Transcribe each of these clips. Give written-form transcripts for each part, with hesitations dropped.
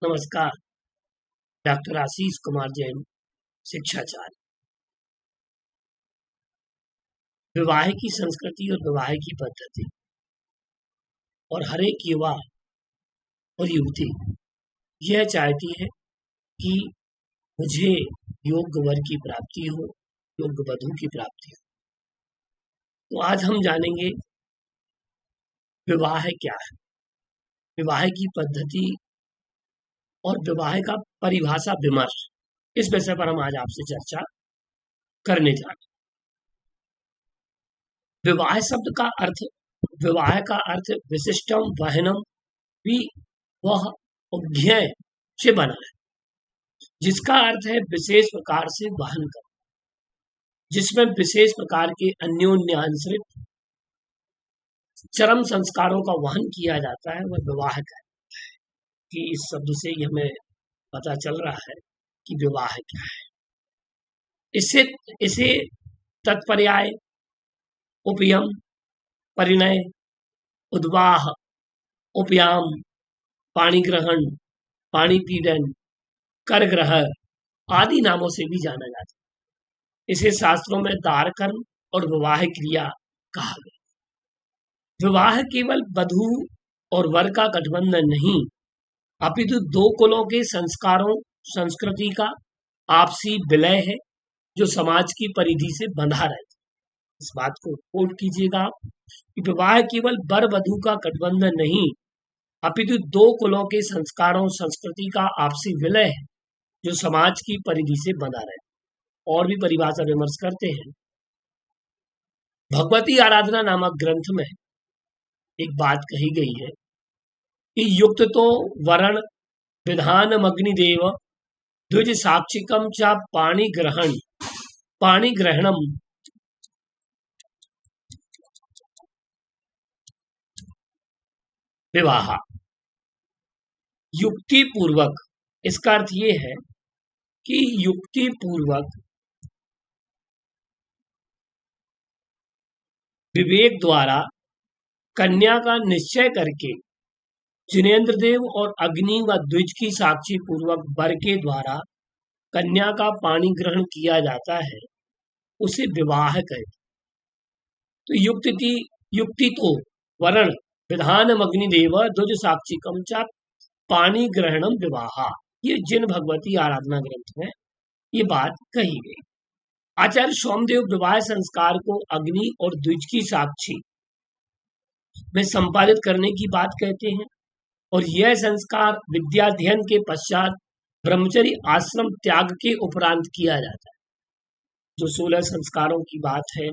नमस्कार। डॉक्टर आशीष कुमार जैन, शिक्षाचार्य। विवाह की संस्कृति और विवाह की पद्धति और हर एक युवा और युवती यह चाहती है कि मुझे योग्य वर की प्राप्ति हो, योग्य वधू की प्राप्ति हो। तो आज हम जानेंगे विवाह क्या है, विवाह की पद्धति और विवाह का परिभाषा विमर्श। इस विषय पर हम आज आपसे चर्चा करने जा रहे हैं। विवाह शब्द का अर्थ, विवाह का अर्थ विशिष्टम वहनम भी वह उज्ञेय से बना है, जिसका अर्थ है विशेष प्रकार से वहन कर, जिसमें विशेष प्रकार के अन्योन्याश्रित चरम संस्कारों का वहन किया जाता है, वह विवाह का है। कि इस शब्द से ही हमें पता चल रहा है कि विवाह क्या है। इसे तत्पर्याय, उपयम, परिणय, उद्वाह, उपयाम, पाणी ग्रहण, पाणी पीडन, कर ग्रह आदि नामों से भी जाना जाता है। इसे शास्त्रों में दारकर्म और विवाह क्रिया कहा गया। विवाह केवल वधू और वर का गठबंधन नहीं, अपितु दो कुलों के संस्कारों, संस्कृति का आपसी विलय है, जो समाज की परिधि से बंधा रहता है। इस बात को नोट कीजिएगा कि विवाह केवल वर वधू का गठबंधन नहीं, अपितु दो कुलों के संस्कारों, संस्कृति का आपसी विलय है, जो समाज की परिधि से बंधा रहता है। और भी परिभाषा विमर्श करते हैं। भगवती आराधना नामक ग्रंथ में एक बात कही गई है कि युक्त तो वरण विधानमग्निदेव द्विज साक्षिकम च पाणी ग्रहणम विवाह। युक्ति पूर्वक, इसका अर्थ ये है कि युक्ति पूर्वक विवेक द्वारा कन्या का निश्चय करके जिनेन्द्र देव और अग्नि व द्विज की साक्षी पूर्वक वर के द्वारा कन्या का पाणी ग्रहण किया जाता है, उसे विवाह कहते। तो युक्ति तो वरण विधानम अग्निदेव द्विज साक्षिकम च पाणी ग्रहणम विवाह। ये जिन भगवती आराधना ग्रंथ में ये बात कही गई। आचार्य सोमदेव विवाह संस्कार को अग्नि और द्विज की साक्षी में संपादित करने की बात कहते हैं, और यह संस्कार विद्याध्ययन के पश्चात ब्रह्मचर्य आश्रम त्याग के उपरांत किया जाता है। जो 16 संस्कारों की बात है,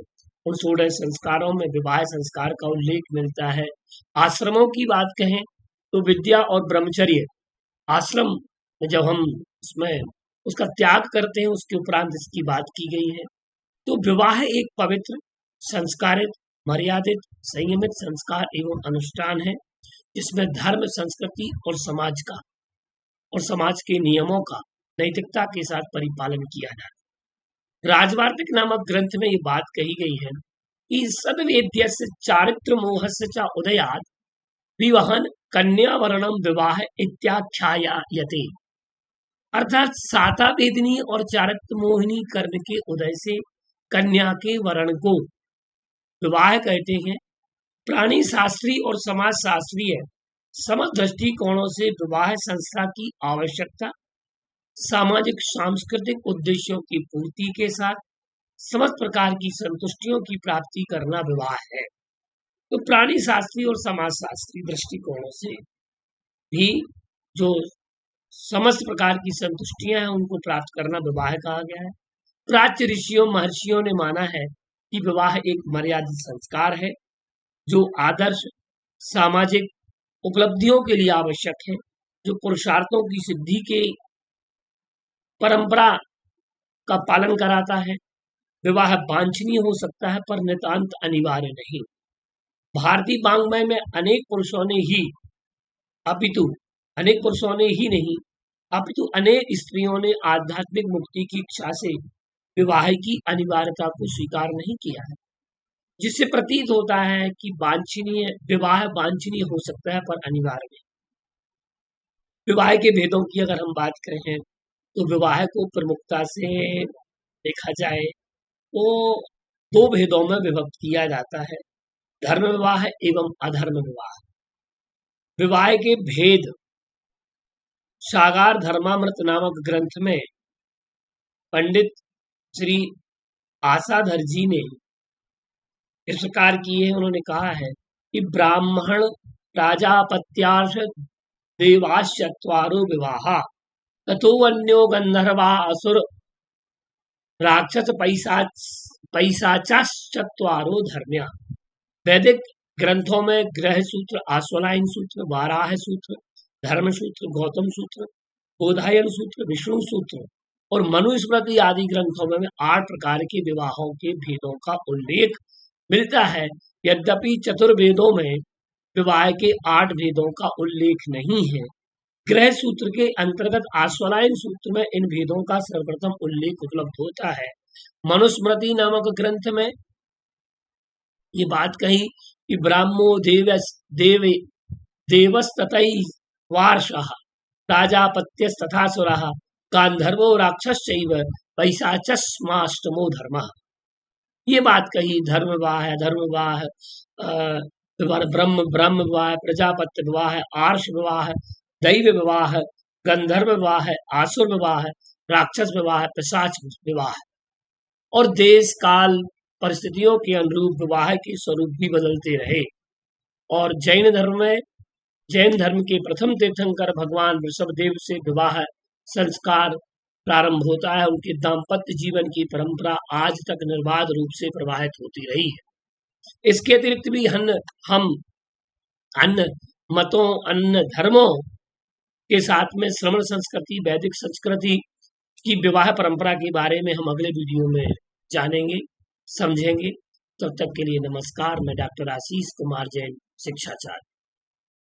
उन 16 संस्कारों में विवाह संस्कार का उल्लेख मिलता है। आश्रमों की बात कहें तो विद्या और ब्रह्मचर्य आश्रम में जब हम उसमें उसका त्याग करते हैं, उसके उपरांत इसकी बात की गई है। तो विवाह एक पवित्र, संस्कारित, मर्यादित, संयमित संस्कार एवं अनुष्ठान है, जिसमें धर्म, संस्कृति और समाज के नियमों का नैतिकता के साथ परिपालन किया जाता है। राजवार्तिक नामक ग्रंथ में ये बात कही गई है कि सद्वेद्यस्य चारित्र मोहस्य च उदयात् विवाहन कन्या वर्णम विवाह इत्याख्यायते। अर्थात साता वेदनी और चारित्र मोहिनी कर्म के उदय से कन्या के वर्ण को विवाह कहते हैं। प्राणी शास्त्री और समाज शास्त्रीय समस्त दृष्टिकोणों से विवाह संस्था की आवश्यकता, सामाजिक सांस्कृतिक उद्देश्यों की पूर्ति के साथ समस्त प्रकार की संतुष्टियों की प्राप्ति करना विवाह है। तो प्राणी शास्त्री और समाज शास्त्री दृष्टिकोणों से भी जो समस्त प्रकार की संतुष्टियां हैं, उनको प्राप्त करना विवाह कहा गया है। प्राच्य ऋषियों, महर्षियों ने माना है कि विवाह एक मर्यादित संस्कार है, जो आदर्श सामाजिक उपलब्धियों के लिए आवश्यक है, जो पुरुषार्थों की सिद्धि के परंपरा का पालन कराता है। विवाह वांछनीय हो सकता है, पर नितांत अनिवार्य नहीं। भारतीय वाङ्मय में अनेक पुरुषों ने अनेक स्त्रियों ने आध्यात्मिक मुक्ति की इच्छा से विवाह की अनिवार्यता को स्वीकार नहीं किया है, जिससे प्रतीत होता है कि विवाह वांछनीय हो सकता है, पर अनिवार्य नहीं। विवाह के भेदों की अगर हम बात करें तो विवाह को प्रमुखता से देखा जाए तो दो भेदों में विभक्त किया जाता है, धर्म विवाह एवं अधर्म विवाह। विवाह के भेद सागार धर्मामृत नामक ग्रंथ में पंडित श्री आसाधर जी ने इस प्रकार की है, उन्होंने कहा है कि ब्राह्मण प्राजापत्यार्ष देवाश्चत्वारो विवाहा ततो अन्यो गंधर्वा असुर राक्षस पैशाचाश्चत्वारो धर्म्या। वैदिक ग्रंथों में ग्रह सूत्र, आश्वलायन सूत्र, वाराह सूत्र, धर्म सूत्र, गौतम सूत्र, बोधायन सूत्र, विष्णु सूत्र और मनुस्मृति आदि ग्रंथों में 8 प्रकार के विवाहों के भेदों का उल्लेख मिलता है। यद्यपि चतुर्वेदों में विवाह के 8 भेदों का उल्लेख नहीं है। ग्रह सूत्र के अंतर्गत आश्वलायन सूत्र में इन भेदों का सर्वप्रथम उल्लेख उपलब्ध होता है। मनुस्मृति नामक ग्रंथ में ये बात कही कि ब्राह्मो देवस्ततैर्वार्षः प्राजापत्यस्तथासुरः गांधर्वो राक्षसश्चैव पैशाचस्माष्टमो धर्मः। ये बात कही धर्म विवाह है, धर्म विवाह ब्रह्म विवाह, प्रजापत्य विवाह, आर्ष विवाह, दैव विवाह, गंधर्व विवाह, आसुर विवाह, राक्षस विवाह, पिशाच विवाह। और देश काल परिस्थितियों के अनुरूप विवाह के स्वरूप भी बदलते रहे। और जैन धर्म के प्रथम तीर्थंकर भगवान वृषभदेव से विवाह संस्कार प्रारंभ होता है। उनके दाम्पत्य जीवन की परंपरा आज तक निर्बाध रूप से प्रवाहित होती रही है। इसके अतिरिक्त भी हम अन्य मतों, अन्य धर्मों के साथ में श्रमण संस्कृति, वैदिक संस्कृति की विवाह परंपरा के बारे में हम अगले वीडियो में जानेंगे, समझेंगे। तब तक के लिए नमस्कार। मैं डॉक्टर आशीष कुमार जैन, शिक्षाचार्य।